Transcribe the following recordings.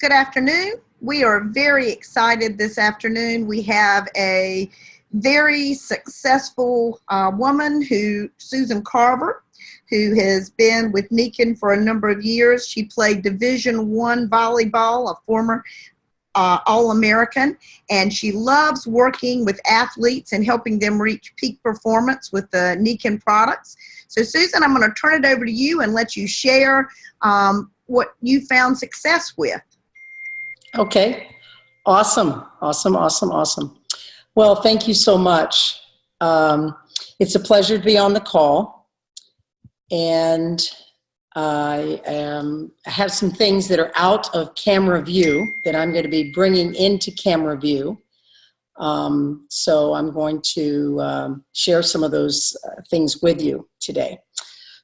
Good afternoon. We are very excited this afternoon. We have a very successful woman, Susan Carver, who has been with Nikken for a number of years. She played Division I volleyball, a former All-American, and she loves working with athletes and helping them reach peak performance with the Nikken products. So Susan, I'm going to turn it over to you and let you share what you found success with. Okay. Awesome. Well, thank you so much. It's a pleasure to be on the call. And I have some things that are out of camera view that I'm going to be bringing into camera view. So I'm going to share some of those things with you today.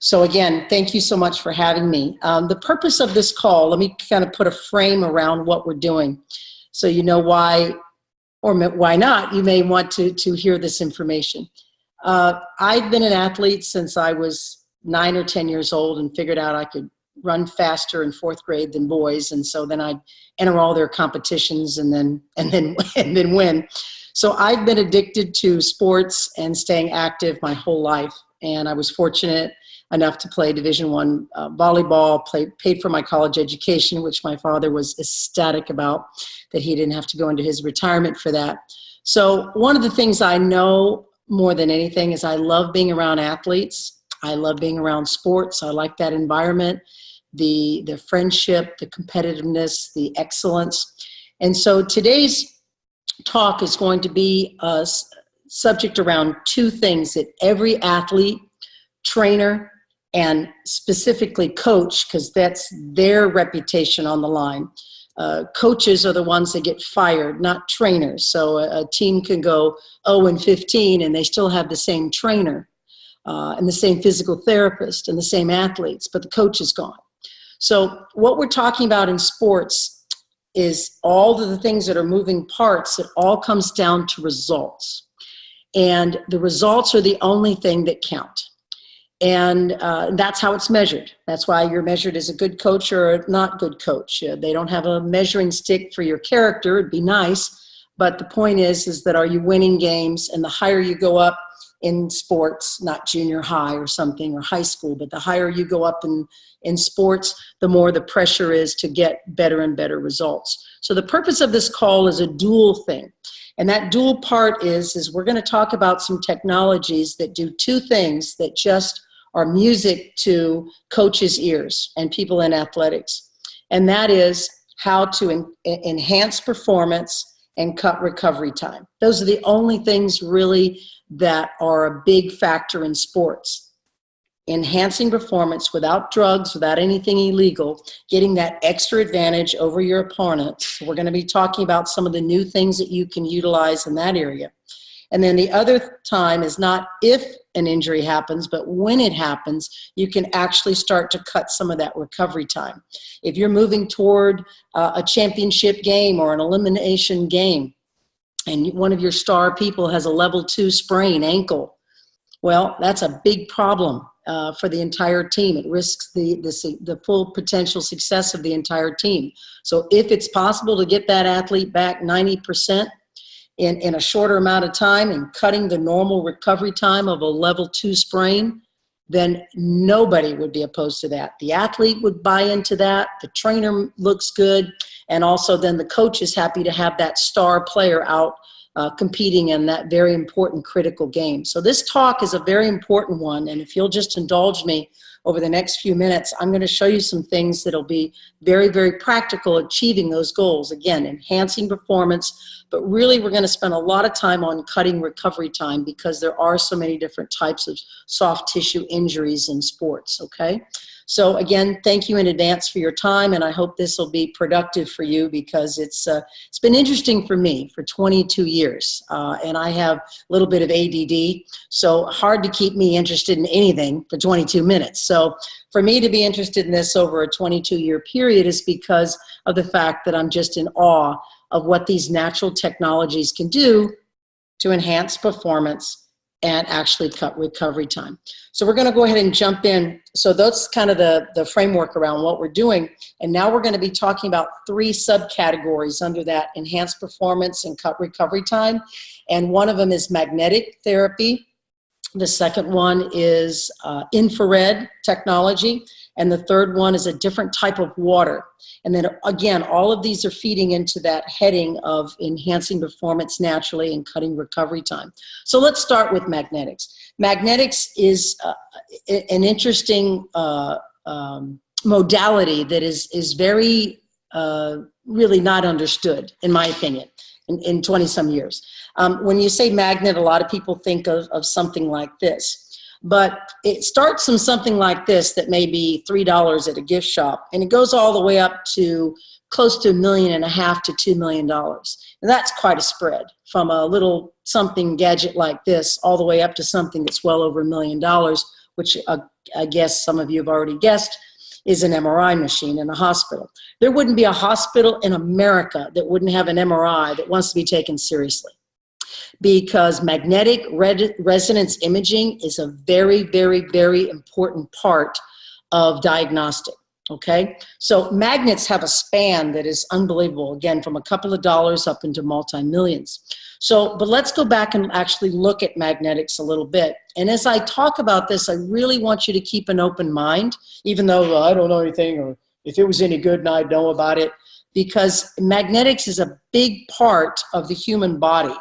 So again, thank you so much for having me. The purpose of this call, let me kind of put a frame around what we're doing so you know why or why not you may want to hear this information. I've been an athlete since I was 9 or 10 years old and figured out I could run faster in 4th grade than boys, and so then I'd enter all their competitions and then win. So I've been addicted to sports and staying active my whole life, and I was fortunate enough to play Division I volleyball, paid for my college education, which my father was ecstatic about, that he didn't have to go into his retirement for that. So one of the things I know more than anything is I love being around athletes. I love being around sports. I like that environment, the friendship, the competitiveness, the excellence. And so today's talk is going to be a subject around 2 things that every athlete, trainer, and specifically coach, because that's their reputation on the line. Coaches are the ones that get fired, not trainers. So a team can go 0-15 and they still have the same trainer and the same physical therapist and the same athletes, but the coach is gone. So what we're talking about in sports is all of the things that are moving parts. It all comes down to results. And the results are the only thing that count. And that's how it's measured. That's why you're measured as a good coach or a not good coach. They don't have a measuring stick for your character. It'd be nice. But the point is that are you winning games? And the higher you go up in sports, not junior high or something or high school, but the higher you go up in sports, the more the pressure is to get better and better results. So the purpose of this call is a dual thing. And that dual part is we're going to talk about some technologies that do 2 things that just are music to coaches' ears and people in athletics. And that is how to enhance performance and cut recovery time. Those are the only things really that are a big factor in sports. Enhancing performance without drugs, without anything illegal, getting that extra advantage over your opponent. So we're going to be talking about some of the new things that you can utilize in that area. And then the other time is not if an injury happens, but when it happens, you can actually start to cut some of that recovery time. If you're moving toward a championship game or an elimination game, and one of your star people has a level 2 sprain ankle, well, that's a big problem for the entire team. It risks the full potential success of the entire team. So if it's possible to get that athlete back 90%, in a shorter amount of time and cutting the normal recovery time of a level 2 sprain, then nobody would be opposed to that. The athlete would buy into that, the trainer looks good, and also then the coach is happy to have that star player out competing in that very important critical game. So this talk is a very important one, and if you'll just indulge me over the next few minutes, I'm going to show you some things that'll be very, very practical achieving those goals. Again, enhancing performance, but really we're going to spend a lot of time on cutting recovery time because there are so many different types of soft tissue injuries in sports, okay? So again, thank you in advance for your time, and I hope this will be productive for you because it's been interesting for me for 22 years, and I have a little bit of ADD, so hard to keep me interested in anything for 22 minutes. So for me to be interested in this over a 22-year period is because of the fact that I'm just in awe of what these natural technologies can do to enhance performance and actually cut recovery time. So we're going to go ahead and jump in. So that's kind of the framework around what we're doing. And now we're going to be talking about 3 subcategories under that: enhanced performance and cut recovery time. And one of them is magnetic therapy. The second one is infrared technology. And the third one is a different type of water. And then again, all of these are feeding into that heading of enhancing performance naturally and cutting recovery time. So let's start with magnetics. Magnetics is an interesting modality that is very really not understood, in my opinion, in 20 some years. When you say magnet, a lot of people think of something like this. But it starts from something like this that may be $3 at a gift shop, and it goes all the way up to close to $1.5 million to $2 million. And that's quite a spread, from a little something gadget like this all the way up to something that's well over $1 million, which I guess some of you have already guessed is an MRI machine in a hospital. There wouldn't be a hospital in America that wouldn't have an MRI that wants to be taken seriously, because magnetic resonance imaging is a very, very, very important part of diagnostic, okay? So magnets have a span that is unbelievable, again, from a couple of dollars up into multi-millions. So, but let's go back and actually look at magnetics a little bit. And as I talk about this, I really want you to keep an open mind, even though I don't know anything, or if it was any good and I'd know about it, because magnetics is a big part of the human body.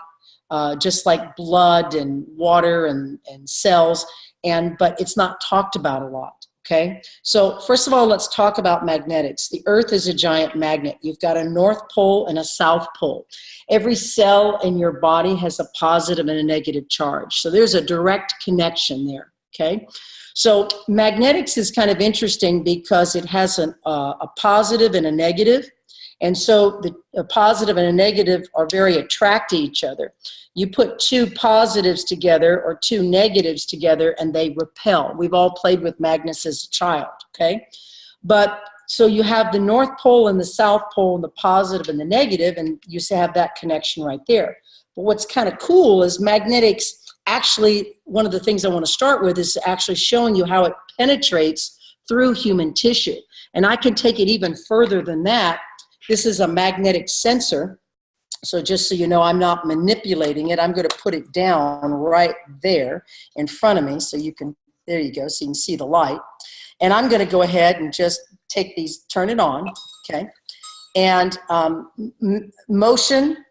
Just like blood and water and cells, but it's not talked about a lot, okay? So first of all, let's talk about magnetics. The Earth is a giant magnet. You've got a North Pole and a South Pole. Every cell in your body has a positive and a negative charge. So there's a direct connection there, okay? So magnetics is kind of interesting because it has a positive and a negative. And so a positive and a negative are very attract to each other. You put 2 positives together or 2 negatives together and they repel. We've all played with magnets as a child, okay? But so you have the North Pole and the South Pole and the positive and the negative, and you have that connection right there. But what's kind of cool is magnetics, actually, one of the things I want to start with is actually showing you how it penetrates through human tissue. And I can take it even further than that. This is a magnetic sensor. So just so you know, I'm not manipulating it. I'm going to put it down right there in front of me so you can, there you go, so you can see the light. And I'm going to go ahead and just take these, turn it on, okay? And motion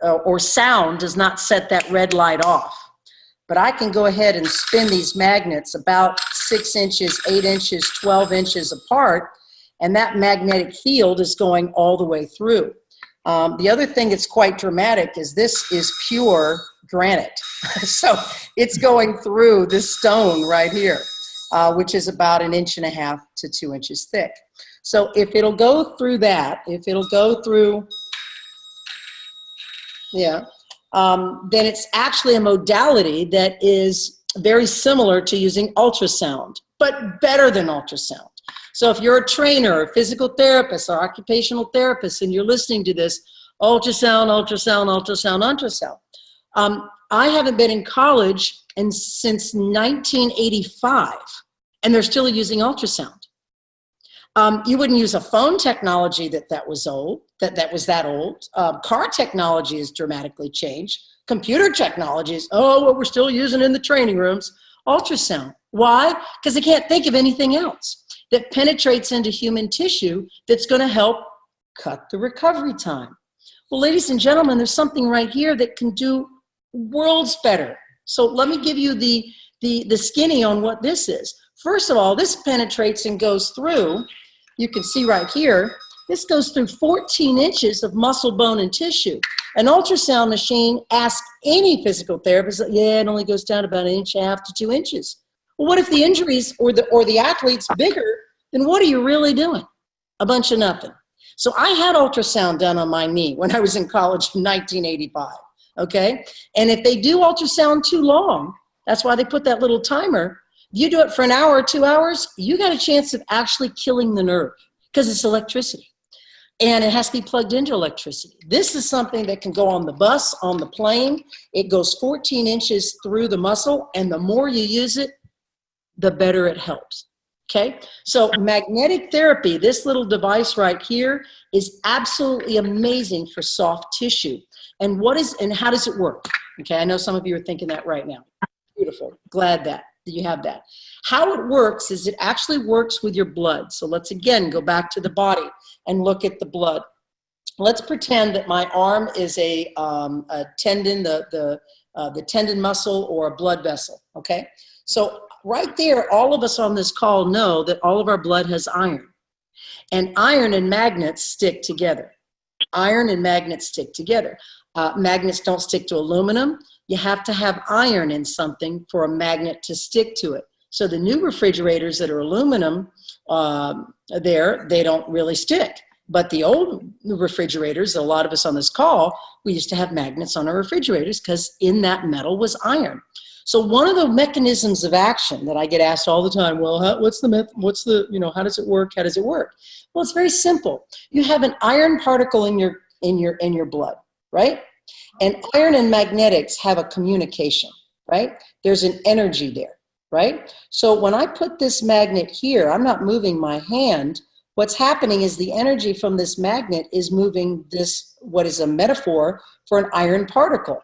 or sound does not set that red light off. But I can go ahead and spin these magnets about 6 inches, 8 inches, 12 inches apart, and that magnetic field is going all the way through. The other thing that's quite dramatic is this is pure granite. So it's going through this stone right here, which is about 1.5 inches to 2 inches thick. So if it'll go through that, if it'll go through, yeah, then it's actually a modality that is very similar to using ultrasound, but better than ultrasound. So if you're a trainer, a physical therapist, or occupational therapist, and you're listening to this, ultrasound, ultrasound, ultrasound, ultrasound. I haven't been in college since 1985, and they're still using ultrasound. You wouldn't use a phone technology that was old, that was that old. Car technology has dramatically changed. Computer technology is, what we're still using in the training rooms, ultrasound. Why? Because they can't think of anything else that penetrates into human tissue that's going to help cut the recovery time. Well, ladies and gentlemen, there's something right here that can do worlds better. So let me give you the skinny on what this is. First of all, this penetrates and goes through, you can see right here, this goes through 14 inches of muscle, bone, and tissue. An ultrasound machine, ask any physical therapist, yeah, it only goes down about 1.5 inches to 2 inches. Well, what if the injuries or the athlete's bigger? Then what are you really doing? A bunch of nothing. So I had ultrasound done on my knee when I was in college in 1985, okay? And if they do ultrasound too long, that's why they put that little timer. If you do it for an hour or 2 hours, you got a chance of actually killing the nerve because it's electricity. and it has to be plugged into electricity. This is something that can go on the bus, on the plane. It goes 14 inches through the muscle, and the more you use it, the better it helps. Okay, so magnetic therapy, this little device right here, is absolutely amazing for soft tissue. And how does it work? Okay, I know some of you are thinking that right now. Beautiful, glad that you have that. How it works is it actually works with your blood. So let's again go back to the body and look at the blood. Let's pretend that my arm is a tendon, the tendon muscle, or a blood vessel. Okay, so right there, all of us on this call know that all of our blood has iron. And iron and magnets stick together. Iron and magnets stick together. Magnets don't stick to aluminum. You have to have iron in something for a magnet to stick to it. So the new refrigerators that are aluminum, they don't really stick. But the old refrigerators, a lot of us on this call, we used to have magnets on our refrigerators because in that metal was iron. So one of the mechanisms of action that I get asked all the time, well, how does it work? How does it work? Well, it's very simple. You have an iron particle in your blood, right? And iron and magnetics have a communication, right? There's an energy there, right? So when I put this magnet here, I'm not moving my hand. What's happening is the energy from this magnet is moving this, what is a metaphor for an iron particle.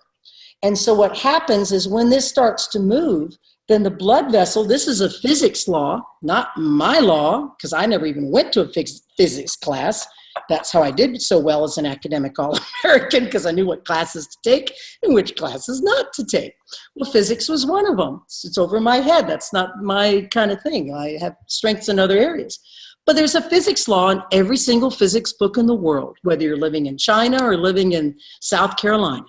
And so what happens is when this starts to move, then the blood vessel, this is a physics law, not my law, because I never even went to a physics class. That's how I did so well as an academic All-American, because I knew what classes to take and which classes not to take. Well, physics was one of them. It's over my head. That's not my kind of thing. I have strengths in other areas. But there's a physics law in every single physics book in the world, whether you're living in China or living in South Carolina.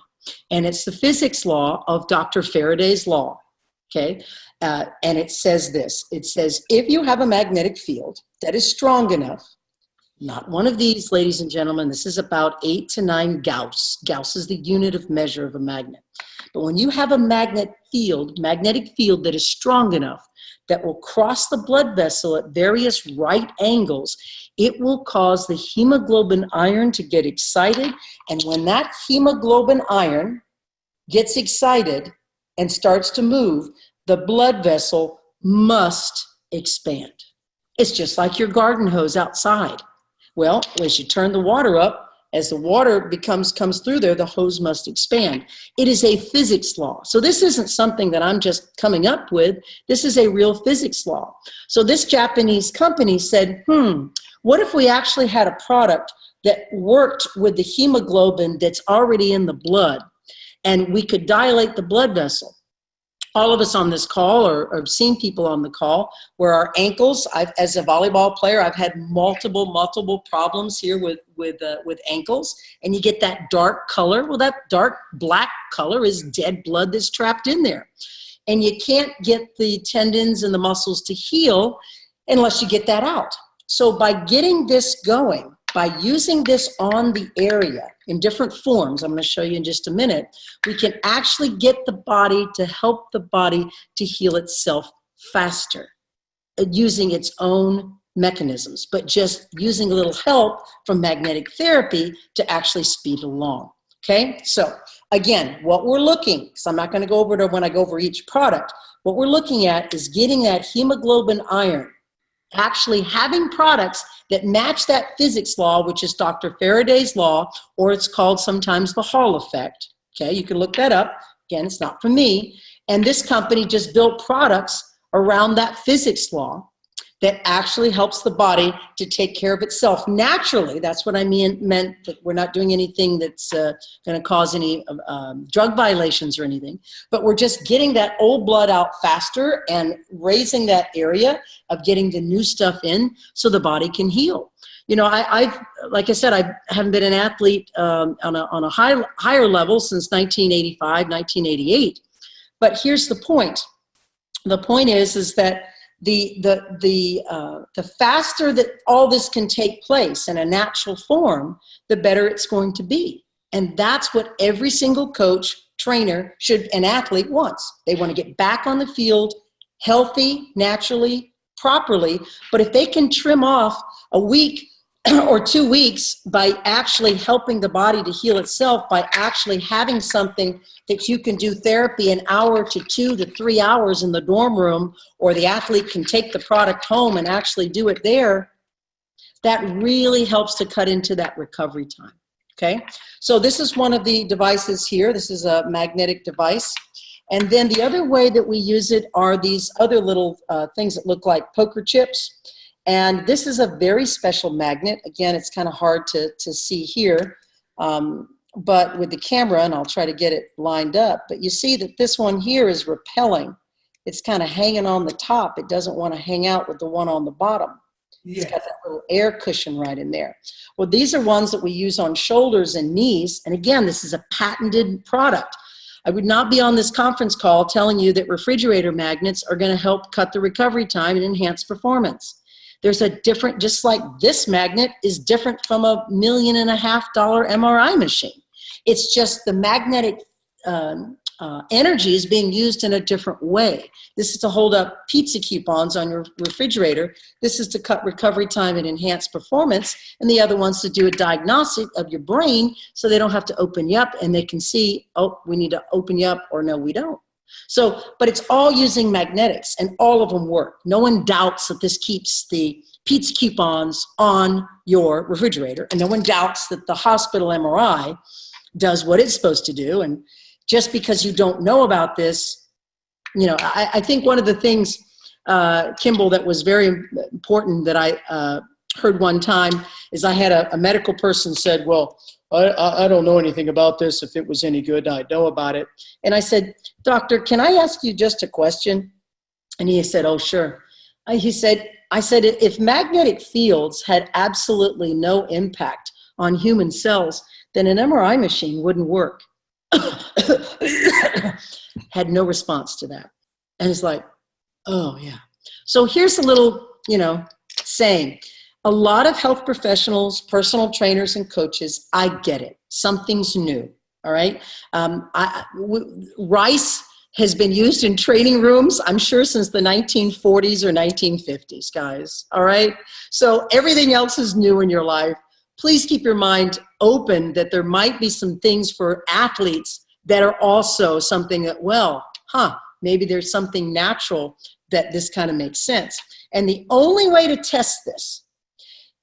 And it's the physics law of Dr. Faraday's law, okay? And it says this. It says, if you have a magnetic field that is strong enough, not one of these, ladies and gentlemen, this is about 8 to 9 Gauss. Gauss is the unit of measure of a magnet. But when you have a magnetic field that is strong enough that will cross the blood vessel at various right angles, it will cause the hemoglobin iron to get excited. And when that hemoglobin iron gets excited and starts to move, the blood vessel must expand. It's just like your garden hose outside. Well, as you turn the water up, as the water comes through there, the hose must expand. It is a physics law. So this isn't something that I'm just coming up with. This is a real physics law. So this Japanese company said, what if we actually had a product that worked with the hemoglobin that's already in the blood, and we could dilate the blood vessel? All of us on this call, or have seen people on the call, where our ankles, as a volleyball player, I've had multiple problems here with ankles, and you get that dark color. Well, that dark black color is dead blood that's trapped in there. And you can't get the tendons and the muscles to heal unless you get that out. So by getting this going, by using this on the area in different forms, I'm going to show you in just a minute, we can actually get the body to help the body to heal itself faster using its own mechanisms, but just using a little help from magnetic therapy to actually speed along. Okay, so again, what we're looking, because I'm not going to go over it when I go over each product, what we're looking at is getting that hemoglobin iron, actually having products that match that physics law, which is Dr. Faraday's law, or it's called sometimes the Hall effect. Okay, you can look that up. Again, it's not from me. And this company just built products around that physics law that actually helps the body to take care of itself naturally. That's what I meant, that we're not doing anything that's going to cause any drug violations or anything, but we're just getting that old blood out faster and raising that area of getting the new stuff in so the body can heal. You know, like I said, I haven't been an athlete on a higher level since 1985, 1988. But here's the point. The point is that the faster that all this can take place in a natural form, the better it's going to be. And that's what every single coach, trainer, an athlete wants. They want to get back on the field, healthy, naturally, properly. But if they can trim off a week or 2 weeks by actually helping the body to heal itself, by actually having something that you can do therapy an hour to 2 to 3 hours in the dorm room, or the athlete can take the product home and actually do it there, that really helps to cut into that recovery time, okay? So this is one of the devices here. This is a magnetic device. And then the other way that we use it are these other little things that look like poker chips. And this is a very special magnet. Again, it's kind of hard to see here, but with the camera, and I'll try to get it lined up, but you see that this one here is repelling. It's kind of hanging on the top. It doesn't want to hang out with the one on the bottom. Yeah. It's got that little air cushion right in there. Well, these are ones that we use on shoulders and knees. And again, this is a patented product. I would not be on this conference call telling you that refrigerator magnets are going to help cut the recovery time and enhance performance. There's a different, just like this magnet is different from $1.5 million MRI machine. It's just the magnetic energy is being used in a different way. This is to hold up pizza coupons on your refrigerator. This is to cut recovery time and enhance performance. And the other one's to do a diagnostic of your brain so they don't have to open you up and they can see, oh, we need to open you up, or no, we don't. So, but it's all using magnetics, and all of them work. No one doubts that this keeps the pizza coupons on your refrigerator, and no one doubts that the hospital MRI does what it's supposed to do. And just because you don't know about this, you know, I think one of the things, Kimball, that was very important that I heard one time is I had a medical person said, well, I don't know anything about this. If it was any good, I'd know about it. And I said, doctor, can I ask you just a question? And he said, oh, sure. I said, if magnetic fields had absolutely no impact on human cells, then an MRI machine wouldn't work. Had no response to that. And it's like, oh, yeah. So here's a little, you know, saying. A lot of health professionals, personal trainers, and coaches, I get it. Something's new, all right? Rice has been used in training rooms, I'm sure, since the 1940s or 1950s, guys, all right? So everything else is new in your life. Please keep your mind open that there might be some things for athletes that are also something that, well, maybe there's something natural that this kind of makes sense. And the only way to test this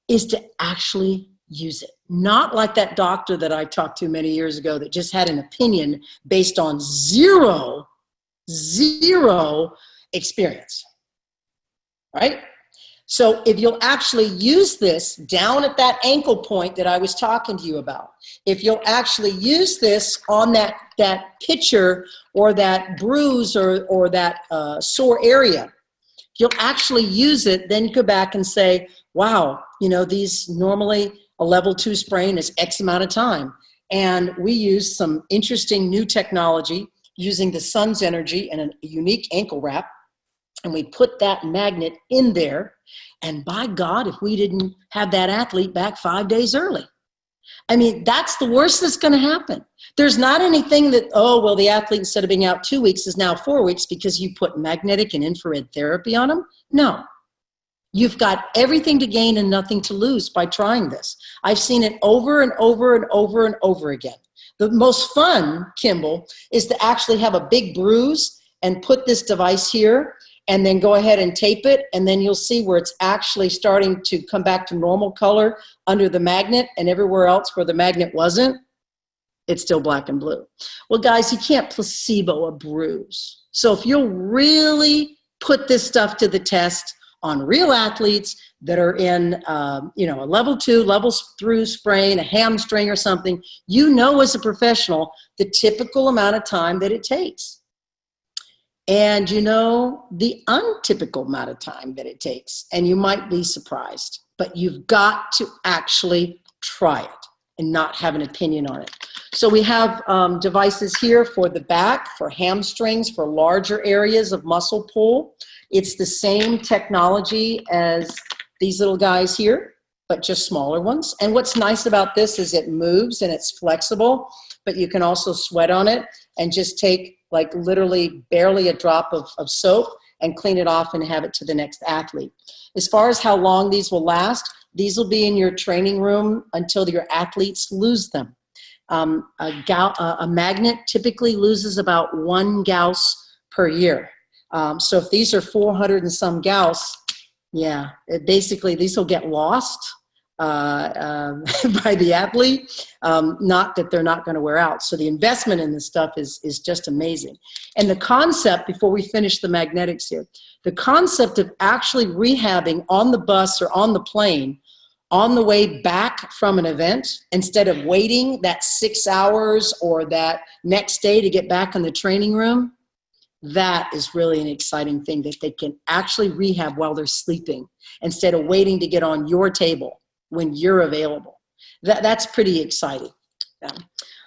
is to actually use it. Not like that doctor that I talked to many years ago that just had an opinion based on zero experience, right? So if you'll actually use this down at that ankle point that I was talking to you about, if you'll actually use this on that picture or that bruise or that sore area, you'll actually use it, then go back and say, wow, you know, these normally a level 2 sprain is X amount of time. And we use some interesting new technology using the sun's energy and a unique ankle wrap. And we put that magnet in there. And by God, if we didn't have that athlete back 5 days early. I mean, that's the worst that's going to happen. There's not anything that, oh, well, the athlete, instead of being out 2 weeks, is now 4 weeks because you put magnetic and infrared therapy on them. No. You've got everything to gain and nothing to lose by trying this. I've seen it over and over and over and over again. The most fun, Kimball, is to actually have a big bruise and put this device here and then go ahead and tape it, and then you'll see where it's actually starting to come back to normal color under the magnet, and everywhere else where the magnet wasn't, it's still black and blue. Well, guys, you can't placebo a bruise. So if you'll really put this stuff to the test on real athletes that are in, you know, a level 2, level 3 sprain, a hamstring or something, you know as a professional the typical amount of time that it takes. And you know the untypical amount of time that it takes. And you might be surprised, but you've got to actually try it and not have an opinion on it. So we have devices here for the back, for hamstrings, for larger areas of muscle pull. It's the same technology as these little guys here, but just smaller ones. And what's nice about this is it moves and it's flexible, but you can also sweat on it and just take like literally barely a drop of soap and clean it off and have it to the next athlete. As far as how long these will last, These will be in your training room until your athletes lose them. A magnet typically loses about 1 Gauss per year. So if these are 400 and some Gauss, yeah, basically these will get lost by the athlete, not that they're not going to wear out. So the investment in this stuff is just amazing. And the concept, before we finish the magnetics here, the concept of actually rehabbing on the bus or on the plane on the way back from an event, instead of waiting that 6 hours or that next day to get back in the training room, that is really an exciting thing, that they can actually rehab while they're sleeping instead of waiting to get on your table when you're available. That's pretty exciting. Yeah.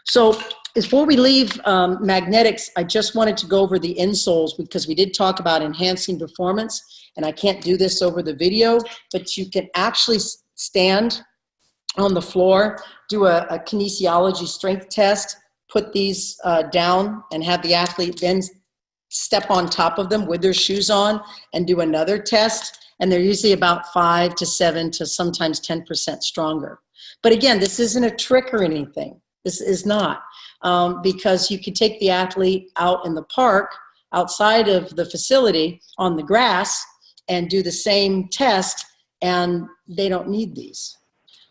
So before we leave magnetics, I just wanted to go over the insoles, because we did talk about enhancing performance, and I can't do this over the video, but you can actually stand on the floor, do a kinesiology strength test, put these down, and have the athlete then step on top of them with their shoes on and do another test. And they're usually about 5 to 7 to sometimes 10% stronger. But again, this isn't a trick or anything. This is not, because you could take the athlete out in the park outside of the facility on the grass and do the same test, and they don't need these.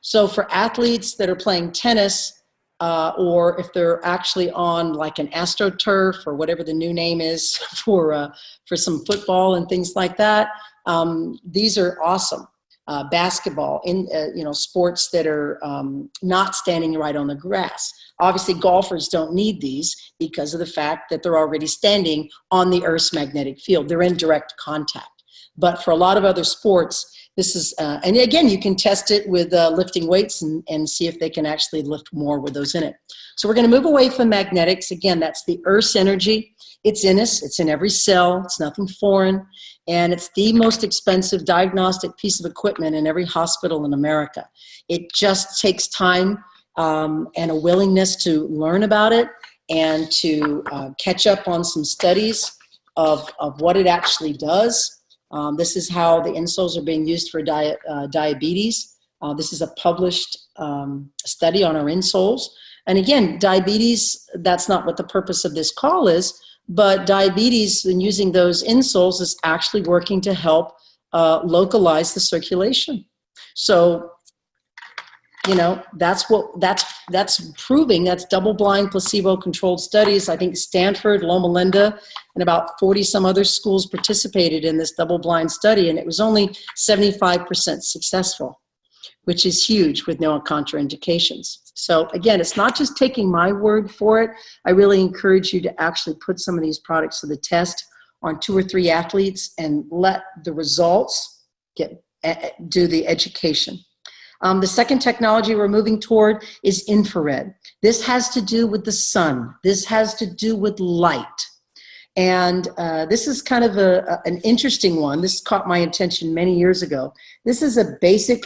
So for athletes that are playing tennis, or if they're actually on like an AstroTurf or whatever the new name is for some football and things like that, these are awesome. Basketball, sports that are not standing right on the grass. Obviously, golfers don't need these because of the fact that they're already standing on the Earth's magnetic field. They're in direct contact. But for a lot of other sports, this is, and again, you can test it with lifting weights and see if they can actually lift more with those in it. So we're going to move away from magnetics. Again, that's the Earth's energy. It's in us. It's in every cell. It's nothing foreign. And it's the most expensive diagnostic piece of equipment in every hospital in America. It just takes time and a willingness to learn about it and to catch up on some studies of what it actually does. This is how the insoles are being used for diabetes. This is a published study on our insoles. And again, diabetes, that's not what the purpose of this call is, but diabetes and using those insoles is actually working to help localize the circulation. So, that's proving, that's double-blind, placebo-controlled studies. I think Stanford, Loma Linda, and about 40 some other schools participated in this double-blind study, and it was only 75% successful, which is huge with no contraindications. So again, it's not just taking my word for it. I really encourage you to actually put some of these products to the test on 2 or 3 athletes and let the results do the education. The second technology we're moving toward is infrared. This has to do with the sun. This has to do with light. And this is kind of an interesting one. This caught my attention many years ago. This is a basic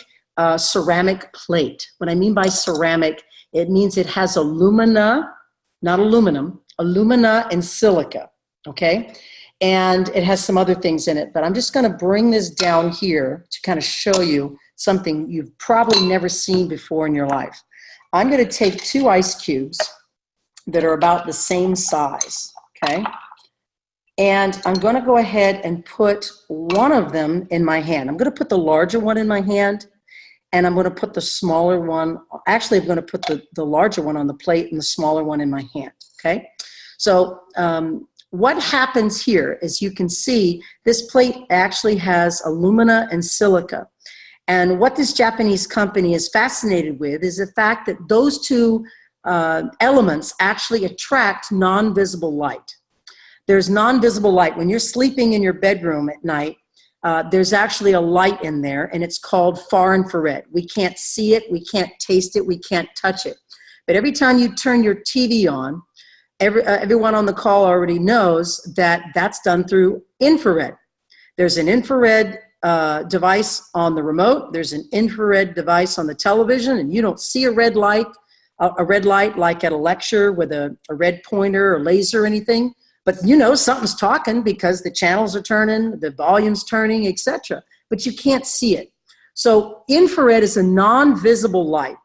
ceramic plate. What I mean by ceramic, it means it has alumina, not aluminum, alumina and silica, okay? And it has some other things in it, but I'm just gonna bring this down here to kind of show you something you've probably never seen before in your life. I'm gonna take 2 ice cubes that are about the same size, okay? And I'm gonna go ahead and put one of them in my hand. I'm gonna put the larger one in my hand, and I'm going to put the smaller one, actually I'm going to put the larger one on the plate and the smaller one in my hand, okay? So what happens here is, you can see this plate actually has alumina and silica. And what this Japanese company is fascinated with is the fact that those 2 elements actually attract non-visible light. There's non-visible light. When you're sleeping in your bedroom at night, there's actually a light in there, and it's called far infrared. We can't see it, we can't taste it, we can't touch it. But every time you turn your TV on, everyone on the call already knows that that's done through infrared. There's an infrared device on the remote, there's an infrared device on the television, and you don't see a red light like at a lecture with a red pointer or laser or anything. But something's talking because the channels are turning, the volume's turning, etc. But you can't see it. So infrared is a non-visible light.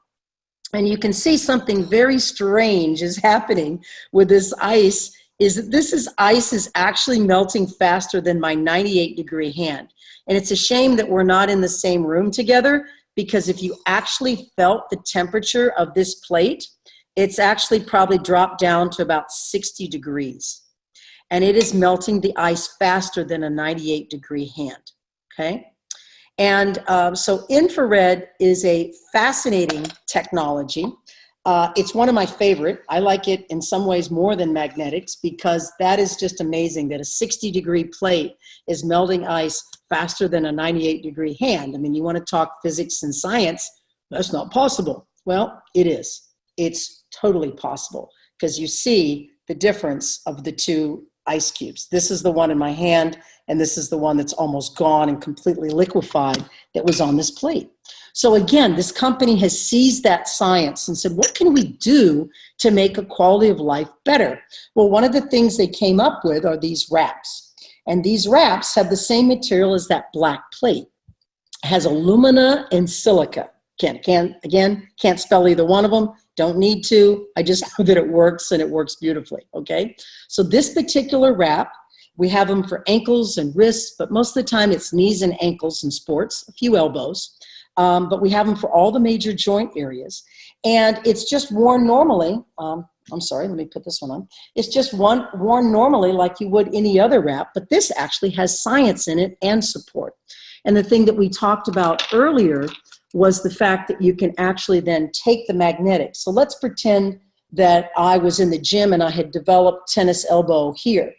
And you can see something very strange is happening with this ice, is that ice is actually melting faster than my 98-degree hand. And it's a shame that we're not in the same room together, because if you actually felt the temperature of this plate, it's actually probably dropped down to about 60 degrees. And it is melting the ice faster than a 98-degree hand, okay? And so infrared is a fascinating technology. It's one of my favorite. I like it in some ways more than magnetics, because that is just amazing that a 60-degree plate is melting ice faster than a 98-degree hand. I mean, you want to talk physics and science, that's not possible. Well, it is. It's totally possible, because you see the difference of the two ice cubes. This is the one in my hand, and this is the one that's almost gone and completely liquefied that was on this plate. So again, this company has seized that science and said, what can we do to make a quality of life better? Well, one of the things they came up with are these wraps. And these wraps have the same material as that black plate. It has alumina and silica. Can't spell either one of them. Don't need to. I just know that it works, and it works beautifully, okay? So this particular wrap, we have them for ankles and wrists, but most of the time it's knees and ankles in sports, a few elbows. But we have them for all the major joint areas. And it's just worn normally. I'm sorry, let me put this one on. It's just worn normally like you would any other wrap, but this actually has science in it and support. And the thing that we talked about earlier was the fact that you can actually then take the magnetic. So let's pretend that I was in the gym and I had developed tennis elbow here.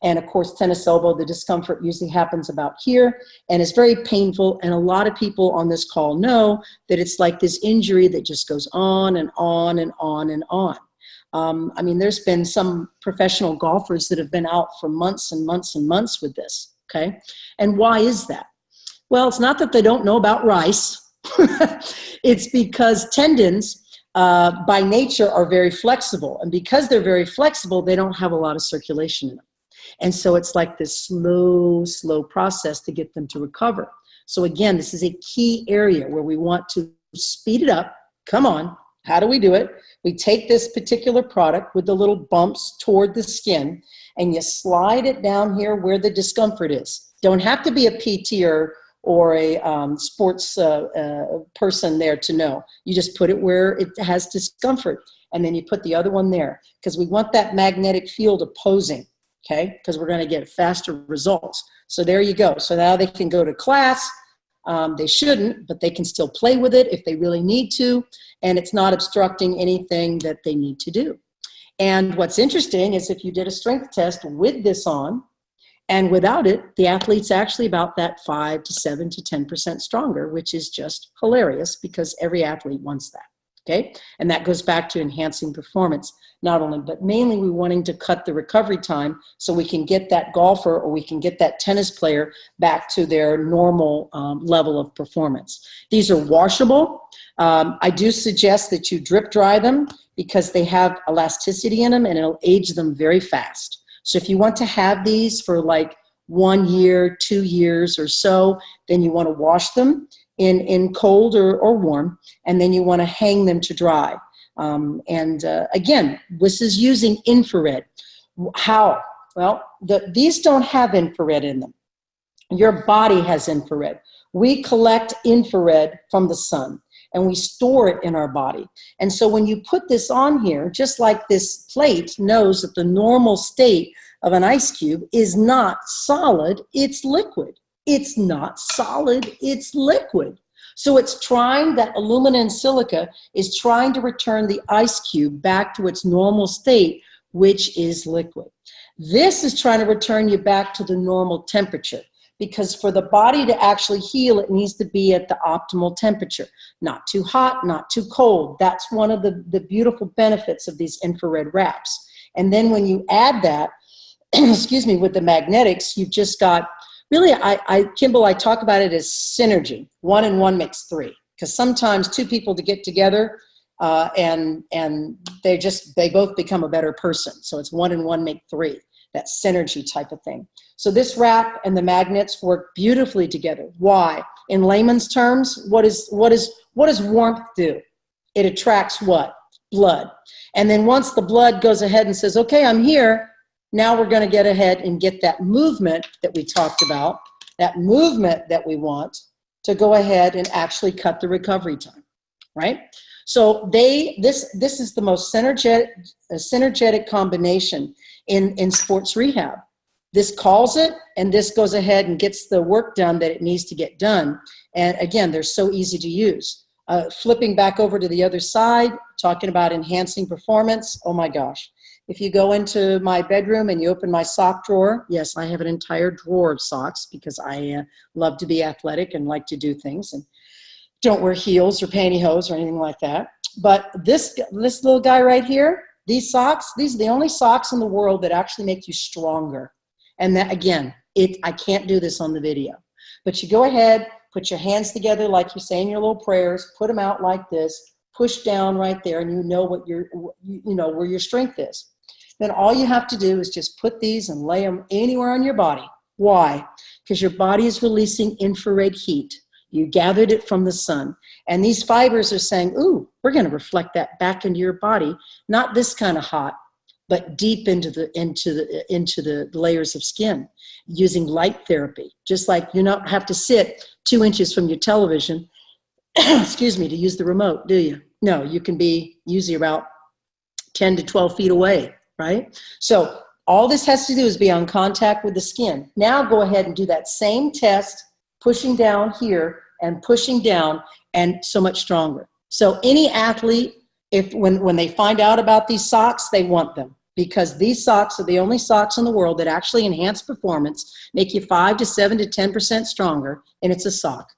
And of course, tennis elbow, the discomfort usually happens about here, and it's very painful. And a lot of people on this call know that it's like this injury that just goes on and on and on and on. I mean, there's been some professional golfers that have been out for months and months and months with this, okay? And why is that? Well, it's not that they don't know about rice. It's because tendons by nature are very flexible. And because they're very flexible, they don't have a lot of circulation in them. And so it's like this slow process to get them to recover. So again, this is a key area where we want to speed it up. Come on, how do we do it? We take this particular product with the little bumps toward the skin, and you slide it down here where the discomfort is. Don't have to be a PT or a sports person there to know. You just put it where it has discomfort, and then you put the other one there, because we want that magnetic field opposing, okay? Because we're going to get faster results. So there you go. So now they can go to class. They shouldn't, but they can still play with it if they really need to, and it's not obstructing anything that they need to do. And what's interesting is if you did a strength test with this on, and without it, the athlete's actually about that 5 to 7 to 10% stronger, which is just hilarious because every athlete wants that, okay? And that goes back to enhancing performance, not only, but mainly we're wanting to cut the recovery time so we can get that golfer or we can get that tennis player back to their normal level of performance. These are washable. I do suggest that you drip dry them because they have elasticity in them and it'll age them very fast. So if you want to have these for like 1 year, 2 years or so, then you want to wash them in cold or warm, and then you want to hang them to dry. Again, this is using infrared. How? Well, these don't have infrared in them. Your body has infrared. We collect infrared from the sun, and we store it in our body. And so when you put this on here, just like this plate knows that the normal state of an ice cube is not solid, it's liquid. It's not solid, it's liquid. So it's trying, that aluminum and silica is trying to return the ice cube back to its normal state, which is liquid. This is trying to return you back to the normal temperature, because for the body to actually heal, it needs to be at the optimal temperature. Not too hot, not too cold. That's one of the beautiful benefits of these infrared wraps. And then when you add that, excuse me, with the magnetics, you've just got, really, Kimball, I talk about it as synergy. 1 and 1 makes 3. Because sometimes 2 people to get together and they both become a better person. So it's 1 and 1 make 3. that synergy type of thing. So this wrap and the magnets work beautifully together. Why? In layman's terms, what does warmth do? It attracts what? Blood. And then once the blood goes ahead and says, okay, I'm here, now we're going to get ahead and get that movement that we talked about, that movement that we want to go ahead and actually cut the recovery time, right? So this is the most synergetic combination in sports rehab. This calls it, and this goes ahead and gets the work done that it needs to get done. And again, they're so easy to use. Flipping back over to the other side, talking about enhancing performance. Oh my gosh. If you go into my bedroom and you open my sock drawer, yes, I have an entire drawer of socks because I love to be athletic and like to do things and don't wear heels or pantyhose or anything like that. But this little guy right here, these socks, these are the only socks in the world that actually make you stronger. And that, again, I can't do this on the video. But you go ahead, put your hands together like you're saying your little prayers, put them out like this, push down right there, and you know where your strength is. Then all you have to do is just put these and lay them anywhere on your body. Why? Because your body is releasing infrared heat. You gathered it from the sun. And these fibers are saying, ooh, we're going to reflect that back into your body. Not this kind of hot, but deep into the layers of skin using light therapy. Just like you don't have to sit 2 inches from your television, excuse me, to use the remote, do you? No, you can be usually about 10 to 12 feet away, right? So all this has to do is be on contact with the skin. Now go ahead and do that same test, pushing down here and pushing down, and so much stronger. So any athlete, when they find out about these socks, they want them, because these socks are the only socks in the world that actually enhance performance, make you 5 to 7 to 10% stronger, and it's a sock.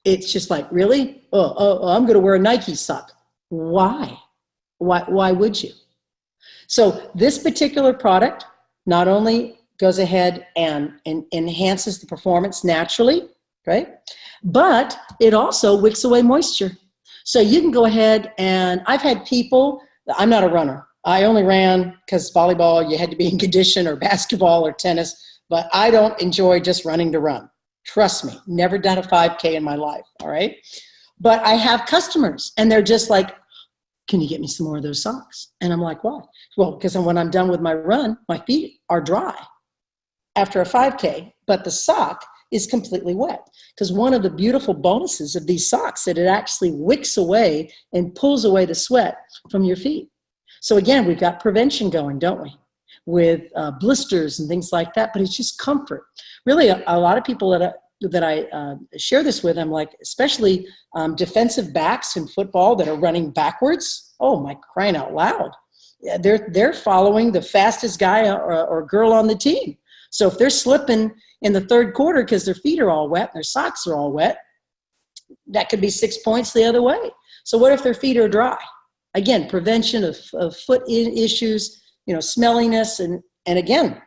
It's just like, really? Oh, I'm going to wear a Nike sock. Why? Why would you? So this particular product not only goes ahead and enhances the performance naturally, right? But it also wicks away moisture. So you can go ahead, and I've had people, I'm not a runner. I only ran because volleyball, you had to be in condition, or basketball or tennis, but I don't enjoy just running to run. Trust me, never done a 5K in my life, all right? But I have customers, and they're just like, can you get me some more of those socks? And I'm like, why? Well, because when I'm done with my run, my feet are dry after a 5K, but the sock is completely wet. Because one of the beautiful bonuses of these socks is that it actually wicks away and pulls away the sweat from your feet. So again, we've got prevention going, don't we? With blisters and things like that, but it's just comfort. Really, a lot of people that I share this with, I'm like, especially defensive backs in football that are running backwards. Oh my, crying out loud. They're following the fastest guy or girl on the team. So if they're slipping in the third quarter because their feet are all wet and their socks are all wet, that could be 6 points the other way. So what if their feet are dry? Again, prevention of foot issues, smelliness, and again,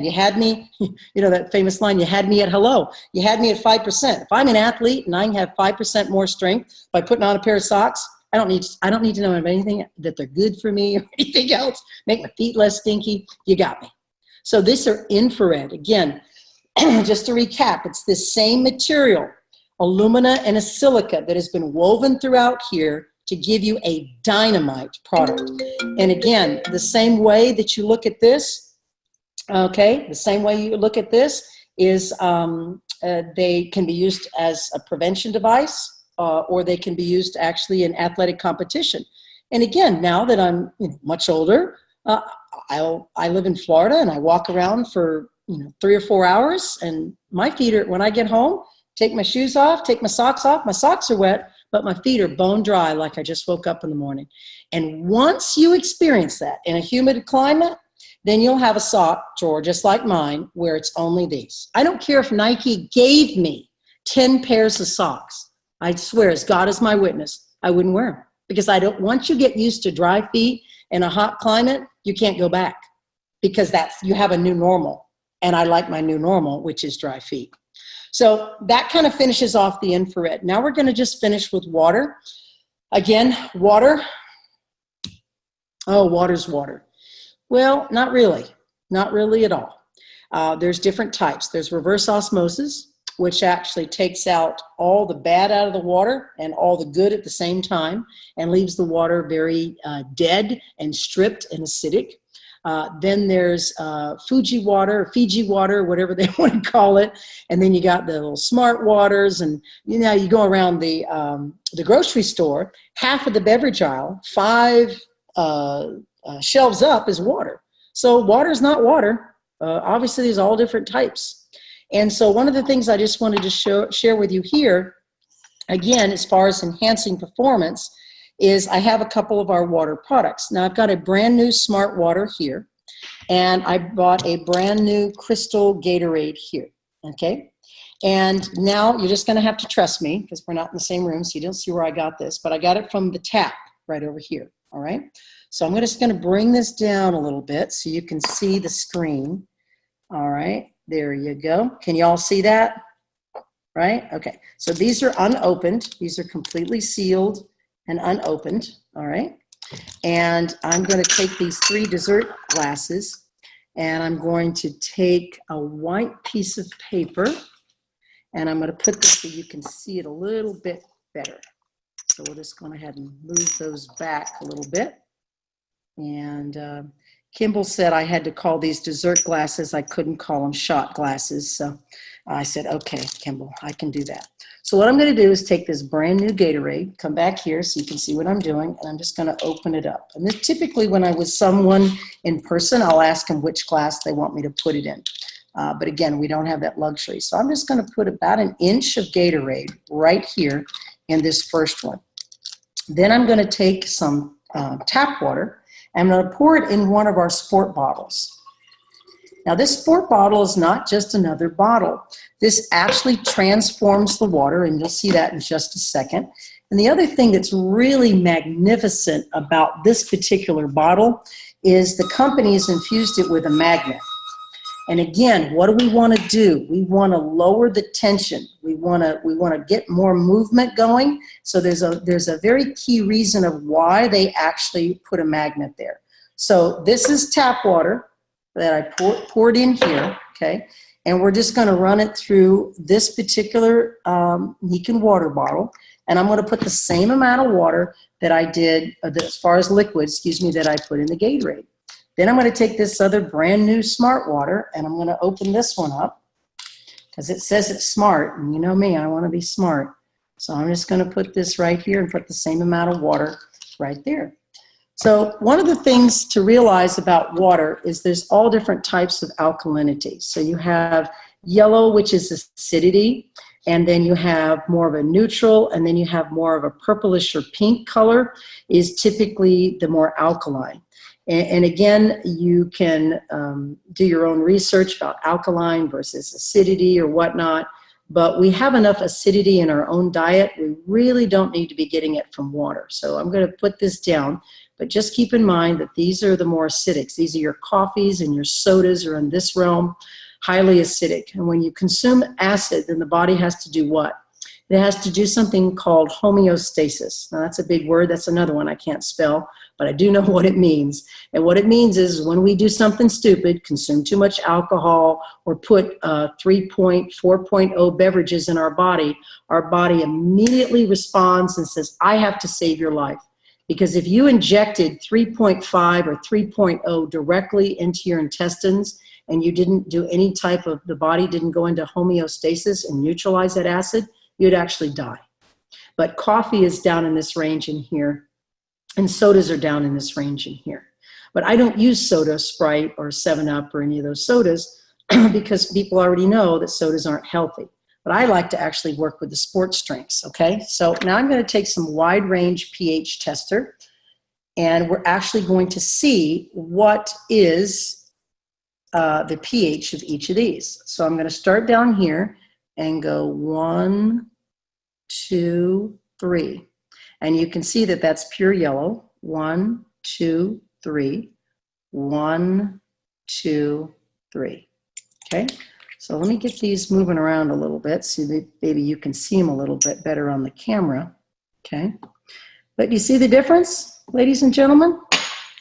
you had me, that famous line, you had me at hello. You had me at 5%. If I'm an athlete and I have 5% more strength by putting on a pair of socks, I don't need to know anything that they're good for me or anything else. Make my feet less stinky. You got me. So these are infrared. Again, just to recap, it's this same material, alumina and a silica, that has been woven throughout here to give you a dynamite product. And again, the same way that you look at this, okay, the same way you look at this is they can be used as a prevention device, or they can be used actually in athletic competition. And again, now that I'm much older, I live in Florida and I walk around for 3 or 4 hours, and my feet are, when I get home, take my shoes off, take my socks off, my socks are wet, but my feet are bone dry like I just woke up in the morning. And once you experience that in a humid climate, then you'll have a sock drawer just like mine where it's only these. I don't care if Nike gave me 10 pairs of socks. I swear, as God is my witness, I wouldn't wear them, because once you get used to dry feet in a hot climate, you can't go back, because you have a new normal. And I like my new normal, which is dry feet. So that kind of finishes off the infrared. Now we're going to just finish with water. Again, water. Oh, water's water. Well, not really. Not really at all. There's different types. There's reverse osmosis, which actually takes out all the bad out of the water and all the good at the same time and leaves the water very dead and stripped and acidic. Then there's Fiji water, whatever they want to call it. And then you got the little smart waters. And you go around the grocery store, half of the beverage aisle, 5 shelves up is water. So water is not water. Obviously, there's all different types. And so one of the things I just wanted to share with you here, again, as far as enhancing performance, is I have a couple of our water products. Now, I've got a brand new Smart Water here, and I bought a brand new Crystal Gatorade here, okay? And now you're just gonna have to trust me because we're not in the same room, so you don't see where I got this, but I got it from the tap right over here, all right? So I'm just gonna bring this down a little bit so you can see the screen. All right, there you go. Can you all see that? Right, okay. So these are unopened. These are completely sealed and unopened, all right? And I'm gonna take these 3 dessert glasses and I'm going to take a white piece of paper and I'm gonna put this so you can see it a little bit better. So we'll just go ahead and move those back a little bit. And Kimball said I had to call these dessert glasses. I couldn't call them shot glasses. So I said, okay, Kimball, I can do that. So what I'm going to do is take this brand new Gatorade, come back here so you can see what I'm doing, and I'm just going to open it up. And this, typically when I'm with someone in person, I'll ask them which glass they want me to put it in. But again, we don't have that luxury. So I'm just going to put about 1 inch of Gatorade right here in this first one. Then I'm going to take some tap water. I'm going to pour it in one of our sport bottles. Now this sport bottle is not just another bottle. This actually transforms the water, and you'll see that in just a second. And the other thing that's really magnificent about this particular bottle is the company has infused it with a magnet. And again, what do we want to do? We want to lower the tension. We want to get more movement going. So there's a very key reason of why they actually put a magnet there. So this is tap water that I poured in here, okay? And we're just going to run it through this particular Nikken water bottle. And I'm going to put the same amount of water that I did, as far as liquid, that I put in the Gatorade. Then I'm going to take this other brand new Smart Water and I'm going to open this one up because it says it's smart. And you know me, I want to be smart. So I'm just going to put this right here and put the same amount of water right there. So one of the things to realize about water is there's all different types of alkalinity. So you have yellow, which is acidity, and then you have more of a neutral, and then you have more of a purplish or pink color is typically the more alkaline. And again, you can do your own research about alkaline versus acidity or whatnot, but we have enough acidity in our own diet. We really don't need to be getting it from water. So I'm going to put this down, but just keep in mind that these are the more acidics. These are your coffees and your sodas are in this realm, highly acidic. And when you consume acid, then the body has to do what? It has to do something called homeostasis. Now that's a big word. That's another one I can't spell, but I do know what it means. And what it means is when we do something stupid, consume too much alcohol, or put 4.0 beverages in our body immediately responds and says, I have to save your life. Because if you injected 3.5 or 3.0 directly into your intestines and you didn't do any type of, the body didn't go into homeostasis and neutralize that acid, you'd actually die. But coffee is down in this range in here, and sodas are down in this range in here. But I don't use soda, Sprite, or 7-Up, or any of those sodas because people already know that sodas aren't healthy. But I like to actually work with the sports drinks, okay? So now I'm going to take some wide range pH tester, and we're actually going to see what is the pH of each of these. So I'm going to start down here and go 1, 2, 3. And you can see that that's pure yellow. 1, 2, 3. 1, 2, 3. Okay? So let me get these moving around a little bit so that maybe you can see them a little bit better on the camera. Okay? But you see the difference, ladies and gentlemen?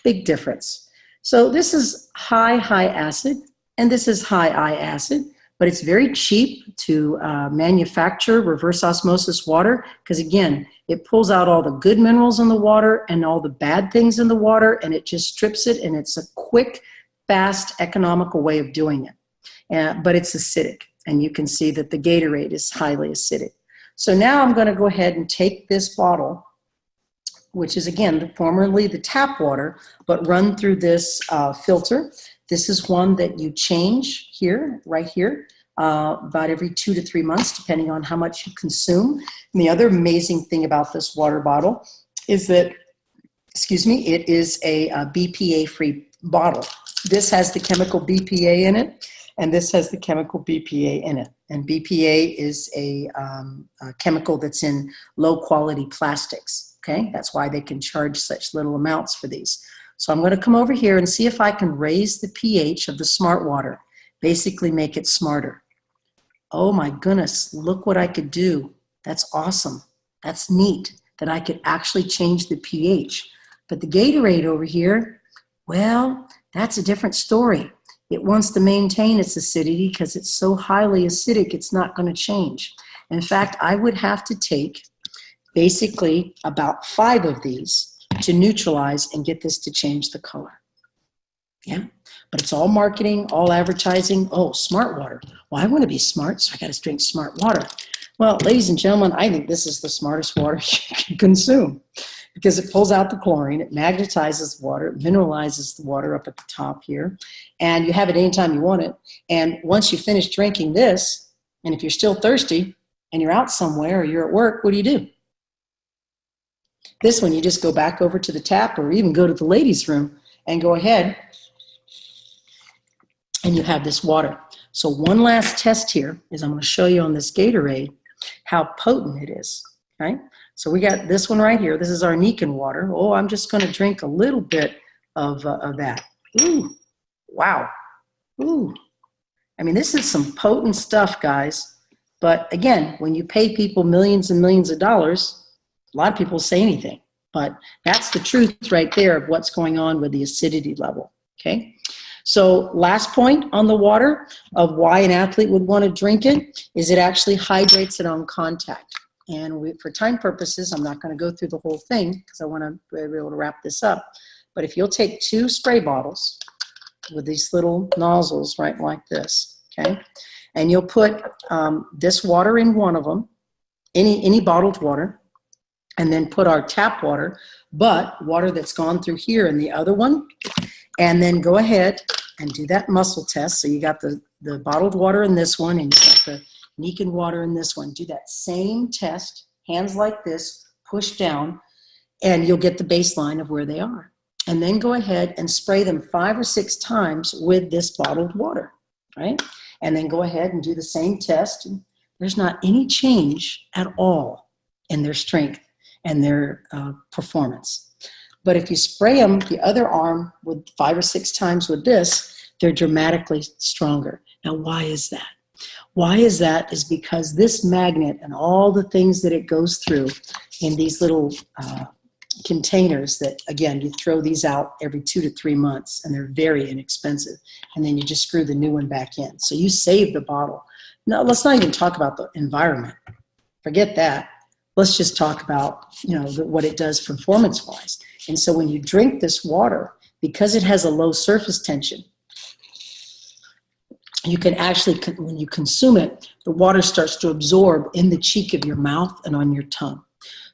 Big difference. So this is high acid, and this is high I acid, but it's very cheap to manufacture reverse osmosis water because, again, it pulls out all the good minerals in the water and all the bad things in the water, and it just strips it, and it's a quick, fast, economical way of doing it. But it's acidic, and you can see that the Gatorade is highly acidic. So now I'm going to go ahead and take this bottle, which is, again, formerly the tap water, but run through this filter. This is one that you change here, right here, about every 2 to 3 months, depending on how much you consume. And the other amazing thing about this water bottle is that, it is a BPA-free bottle. This has the chemical BPA in it, and this has the chemical BPA in it. And BPA is a chemical that's in low-quality plastics, okay? That's why they can charge such little amounts for these. So I'm going to come over here and see if I can raise the pH of the smart water, basically make it smarter. Oh my goodness, look what I could do. That's awesome. That's neat that I could actually change the pH. But the Gatorade over here, well, that's a different story. It wants to maintain its acidity because it's so highly acidic, it's not going to change. In fact, I would have to take basically about 5 of these to neutralize and get this to change the color. Yeah, but it's all marketing, all advertising. Oh, smart water. Well, I want to be smart, so I got to drink smart water. Well, ladies and gentlemen, I think this is the smartest water you can consume because it pulls out the chlorine, it magnetizes the water, it mineralizes the water up at the top here, and you have it anytime you want it. And once you finish drinking this, and if you're still thirsty and you're out somewhere or you're at work, what do? This one, you just go back over to the tap or even go to the ladies' room and go ahead and you have this water. So one last test here is I'm going to show you on this Gatorade how potent it is, right? So we got this one right here. This is our Nikken water. Oh, I'm just going to drink a little bit of that. Ooh, wow. Ooh. I mean, this is some potent stuff, guys. But again, when you pay people millions and millions of dollars, a lot of people say anything. But that's the truth right there of what's going on with the acidity level, okay? So last point on the water of why an athlete would want to drink it is it actually hydrates it on contact. And for time purposes, I'm not going to go through the whole thing because I want to be able to wrap this up. But if you'll take 2 spray bottles with these little nozzles right like this, okay? And you'll put this water in one of them, any bottled water, and then put our tap water, but water that's gone through here in the other one, and then go ahead and do that muscle test. So you got the bottled water in this one, and you got the Nikken water in this one. Do that same test, hands like this, push down, and you'll get the baseline of where they are. And then go ahead and spray them 5 or 6 times with this bottled water, right? And then go ahead and do the same test. There's not any change at all in their strength and their performance. But if you spray them the other arm with 5 or 6 times with this, they're dramatically stronger. Now, why is that? Why is that? Is because this magnet and all the things that it goes through in these little containers that, again, you throw these out every 2 to 3 months, and they're very inexpensive. And then you just screw the new one back in. So you save the bottle. Now, let's not even talk about the environment. Forget that. Let's just talk about, what it does performance-wise. And so when you drink this water, because it has a low surface tension, you can actually, when you consume it, the water starts to absorb in the cheek of your mouth and on your tongue.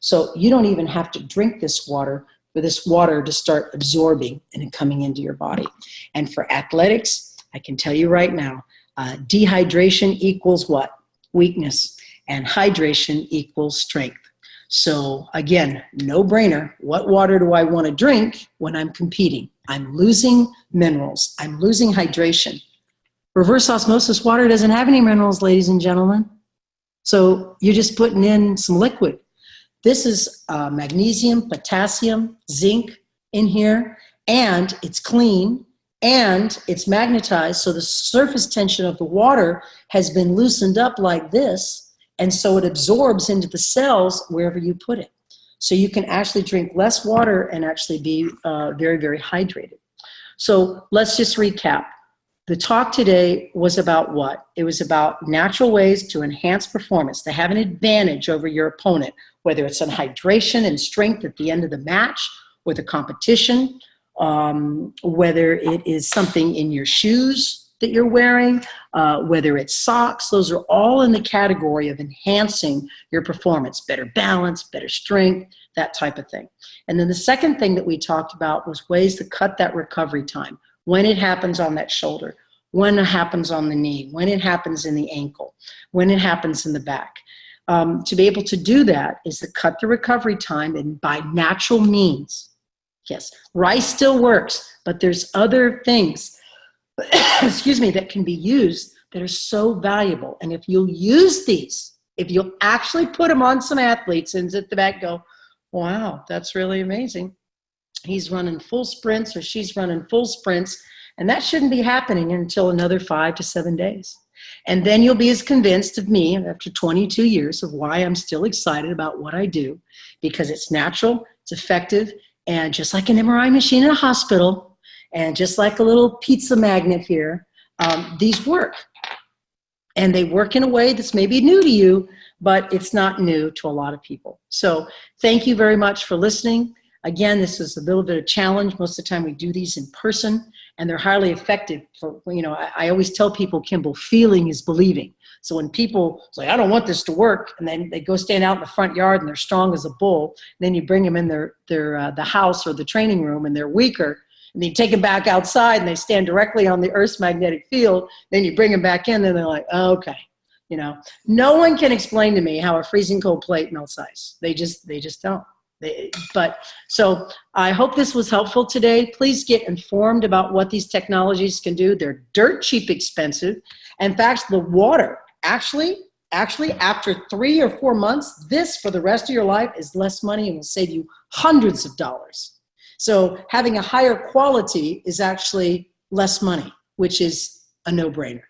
So you don't even have to drink this water for this water to start absorbing and coming into your body. And for athletics, I can tell you right now, dehydration equals what? Weakness. And hydration equals strength. So again, no brainer. What water do I want to drink when I'm competing? I'm losing minerals. I'm losing hydration. Reverse osmosis water doesn't have any minerals, ladies and gentlemen. So you're just putting in some liquid. This is magnesium, potassium, zinc in here, and it's clean, and it's magnetized, so the surface tension of the water has been loosened up like this, and so it absorbs into the cells wherever you put it. So you can actually drink less water and actually be very, very hydrated. So let's just recap. The talk today was about what? It was about natural ways to enhance performance, to have an advantage over your opponent, whether it's on hydration and strength at the end of the match or the competition, whether it is something in your shoes that you're wearing, whether it's socks. Those are all in the category of enhancing your performance, better balance, better strength, that type of thing. And then the second thing that we talked about was ways to cut that recovery time. When it happens on that shoulder, when it happens on the knee, when it happens in the ankle, when it happens in the back. To be able to do that is to cut the recovery time and by natural means. Yes, rice still works, but there's other things, excuse me, that can be used that are so valuable. And if you'll use these, if you'll actually put them on some athletes and at the back go, wow, that's really amazing. He's running full sprints or she's running full sprints, and that shouldn't be happening until another 5 to 7 days. And then you'll be as convinced of me after 22 years of why I'm still excited about what I do, because it's natural, it's effective, and just like an MRI machine in a hospital, and just like a little pizza magnet here, these work. And they work in a way that's maybe new to you, but it's not new to a lot of people. So thank you very much for listening. Again, this is a little bit of a challenge. Most of the time we do these in person, and they're highly effective for, I always tell people, Kimball, feeling is believing. So when people say, I don't want this to work, and then they go stand out in the front yard and they're strong as a bull, then you bring them in the house or the training room and they're weaker, and then you take them back outside and they stand directly on the Earth's magnetic field, then you bring them back in and they're like, oh, okay. No one can explain to me how a freezing cold plate melts ice. They just don't. So I hope this was helpful today. Please get informed about what these technologies can do. They're dirt cheap expensive. In fact, the water, actually, after 3 or 4 months, this for the rest of your life is less money and will save you hundreds of dollars. So having a higher quality is actually less money, which is a no-brainer.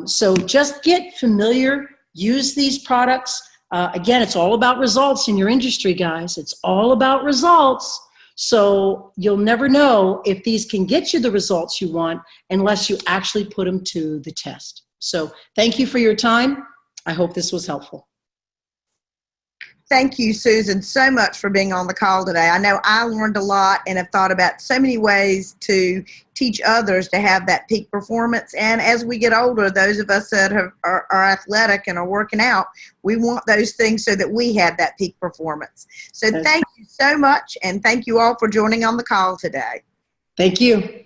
So just get familiar, use these products. Again, it's all about results in your industry, guys. It's all about results. So you'll never know if these can get you the results you want unless you actually put them to the test. So thank you for your time. I hope this was helpful. Thank you, Susan, so much for being on the call today. I know I learned a lot and have thought about so many ways to teach others to have that peak performance. And as we get older, those of us that are athletic and are working out, we want those things so that we have that peak performance. So thank you so much, and thank you all for joining on the call today. Thank you.